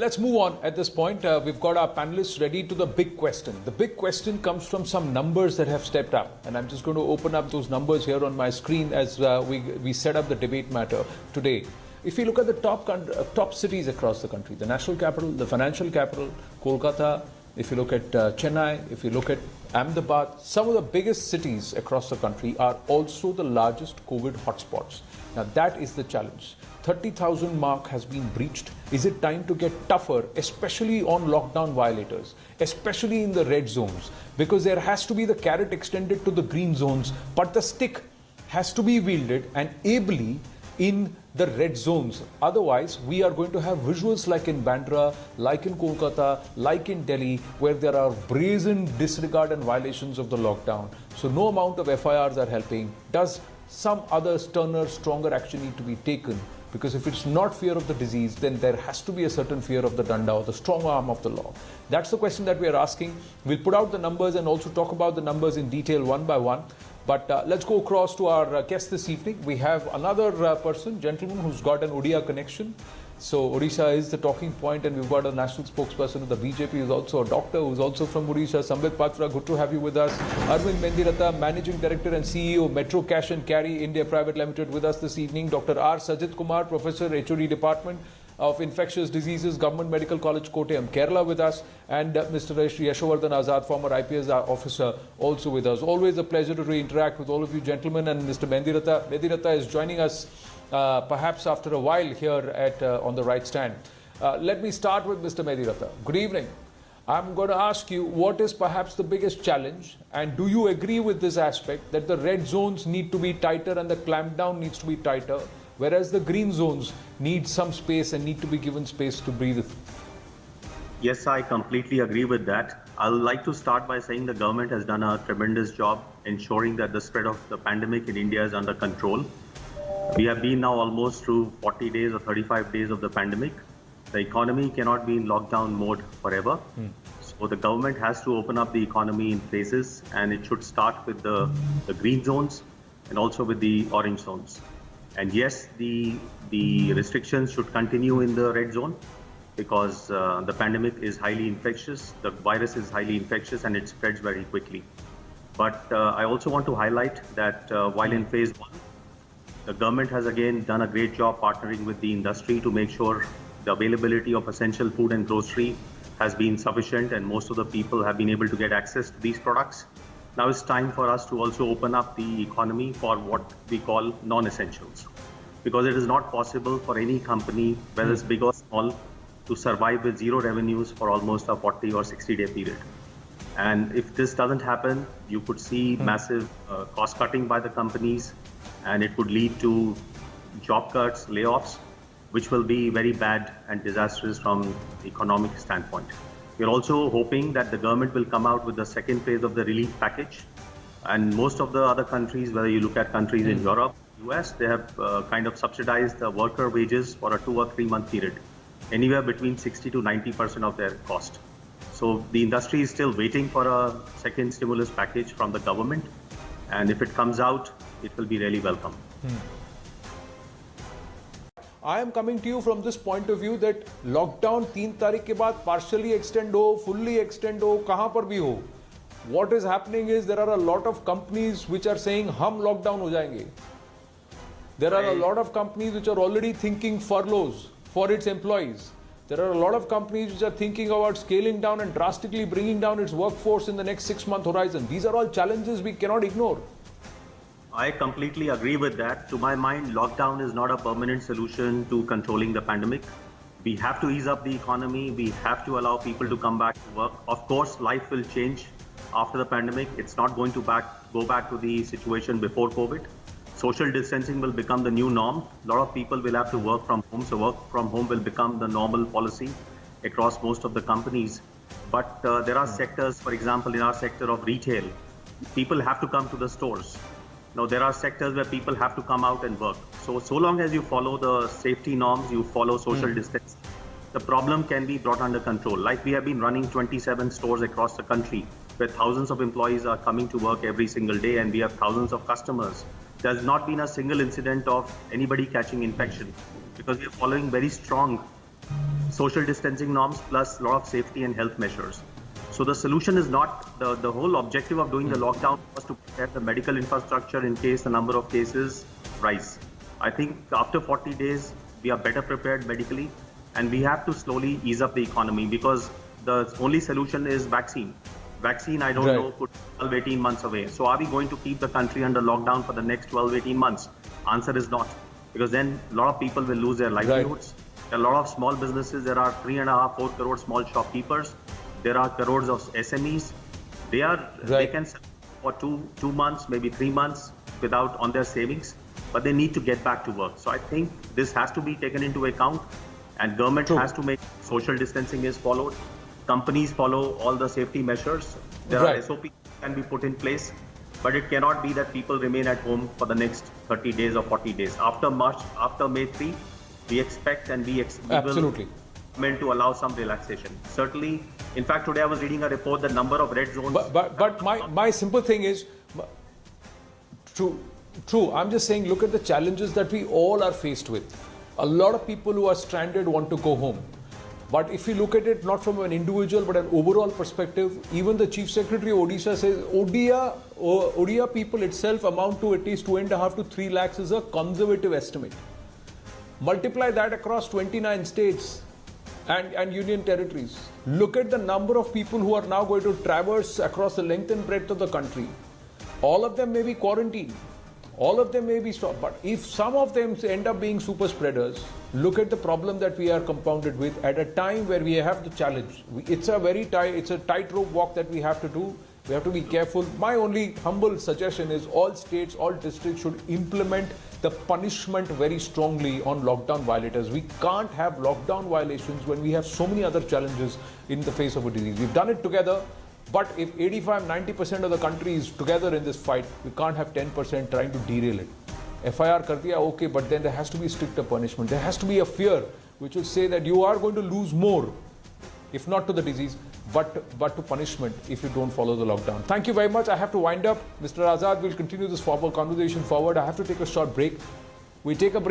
let's move on at this point. We've got our panelists ready to the big question. The big question comes from some numbers that have stepped up. And I'm just going to open up those numbers here on my screen as we set up the debate matter today. If you look at the top cities across the country, the national capital, the financial capital, Kolkata, if you look at Chennai, if you look at Ahmedabad, some of the biggest cities across the country are also the largest COVID hotspots. Now that is the challenge. 30,000 mark has been breached. Is it time to get tougher, especially on lockdown violators, especially in the red zones? Because there has to be the carrot extended to the green zones, but the stick has to be wielded and ably in the red zones. Otherwise, we are going to have visuals like in Bandra, like in Kolkata, like in Delhi, where there are brazen disregard and violations of the lockdown. So no amount of FIRs are helping. Does some other sterner, stronger action need to be taken? Because if it's not fear of the disease, then there has to be a certain fear of the danda or the strong arm of the law. That's the question that we are asking. We'll put out the numbers and also talk about the numbers in detail one by one. But let's go across to our guest this evening. We have another gentleman who's got an Odia connection. So Odisha is the talking point, and we've got a national spokesperson of the BJP who's also a doctor, who's also from Odisha. Sambit Patra, good to have you with us. Arvind Mediratta, Managing Director and CEO, Metro Cash and Carry India Private Limited, with us this evening. Dr. R. Sajid Kumar, Professor, HOD Department of Infectious Diseases, Government Medical College, Kottayam, Kerala, with us. And Mr. Yashovardhan Azad, former IPS officer, also with us. Always a pleasure to interact with all of you gentlemen. And Mr. Mediratta. Mediratta is joining us perhaps after a while here at on the right stand. Let me start with Mr. Mediratta. Good evening. I'm going to ask you, what is perhaps the biggest challenge, and do you agree with this aspect that the red zones need to be tighter and the clampdown needs to be tighter, whereas the green zones need some space and need to be given space to breathe? Yes, I completely agree with that. I'd like to start by saying the government has done a tremendous job ensuring that the spread of the pandemic in India is under control. We have been now almost through 40 days or 35 days of the pandemic. The economy cannot be in lockdown mode forever. So the government has to open up the economy in phases, and it should start with the green zones and also with the orange zones. And yes, the restrictions should continue in the red zone because the pandemic is highly infectious, the virus is highly infectious, and it spreads very quickly. But I also want to highlight that while in phase one, the government has again done a great job partnering with the industry to make sure the availability of essential food and grocery has been sufficient and most of the people have been able to get access to these products. Now it's time for us to also open up the economy for what we call non-essentials. Because it is not possible for any company, whether it's big or small, to survive with zero revenues for almost a 40 or 60-day period. And if this doesn't happen, you could see massive cost cutting by the companies, and it could lead to job cuts, layoffs, which will be very bad and disastrous from economic standpoint. We're also hoping that the government will come out with the second phase of the relief package. And most of the other countries, whether you look at countries in Europe, US, they have kind of subsidized the worker wages for a 2 or 3 month period, anywhere between 60 to 90% of their cost. So the industry is still waiting for a second stimulus package from the government. And if it comes out, it will be really welcome. I am coming to you from this point of view that lockdown 3 तारीख के बाद partially extend हो, fully extend हो, कहाँ पर भी हो. What is happening is there are a lot of companies which are saying हम lockdown हो जाएंगे. There are a lot of companies which are already thinking furloughs for its employees. There are a lot of companies which are thinking about scaling down and drastically bringing down its workforce in the next 6-month horizon. These are all challenges we cannot ignore. I completely agree with that. To my mind, lockdown is not a permanent solution to controlling the pandemic. We have to ease up the economy. We have to allow people to come back to work. Of course, life will change after the pandemic. It's not going to go back to the situation before COVID. Social distancing will become the new norm. A lot of people will have to work from home. So work from home will become the normal policy across most of the companies. But there are sectors, for example, in our sector of retail, people have to come to the stores. Now, there are sectors where people have to come out and work. So long as you follow the safety norms, you follow social distance, the problem can be brought under control. Like we have been running 27 stores across the country where thousands of employees are coming to work every single day and we have thousands of customers. There's not been a single incident of anybody catching infection because we are following very strong social distancing norms plus a lot of safety and health measures. So the solution is not, the whole objective of doing the lockdown was to protect the medical infrastructure in case the number of cases rise. I think after 40 days, we are better prepared medically, and we have to slowly ease up the economy, because the only solution is vaccine. Vaccine, I don't know, could 12, 18 months away. So are we going to keep the country under lockdown for the next 12, 18 months? Answer is not, because then a lot of people will lose their livelihoods. There are a lot of small businesses. There are 3.5, 4 crore small shopkeepers. There are crores of SMEs. They can sell for two months, maybe 3 months without on their savings, but they need to get back to work. So I think this has to be taken into account, and government has to make social distancing is followed. Companies follow all the safety measures. There are SOPs can be put in place, but it cannot be that people remain at home for the next 30 days or 40 days. After May 3, we expect and we will meant to allow some relaxation. Certainly, in fact, today I was reading a report, the number of red zones. But my simple thing is, true. I'm just saying, look at the challenges that we all are faced with. A lot of people who are stranded want to go home. But if you look at it not from an individual but an overall perspective, even the Chief Secretary of Odisha says Odia people itself amount to at least 2.5 to 3 lakhs is a conservative estimate. Multiply that across 29 states and union territories. Look at the number of people who are now going to traverse across the length and breadth of the country. All of them may be quarantined. All of them may be stopped. But if some of them end up being super spreaders, look at the problem that we are compounded with at a time where we have the challenge. It's a tightrope walk that we have to do. We have to be careful. My only humble suggestion is all states, all districts should implement the punishment very strongly on lockdown violators. We can't have lockdown violations when we have so many other challenges in the face of a disease. We've done it together, but if 85-90% of the country is together in this fight, we can't have 10% trying to derail it. FIR kar diya, okay, but then there has to be stricter punishment. There has to be a fear which will say that you are going to lose more, if not to the disease, but to punishment if you don't follow the lockdown. Thank you very much. I have to wind up. Mr. Azad will continue this formal conversation forward. I have to take a short break. We take a break.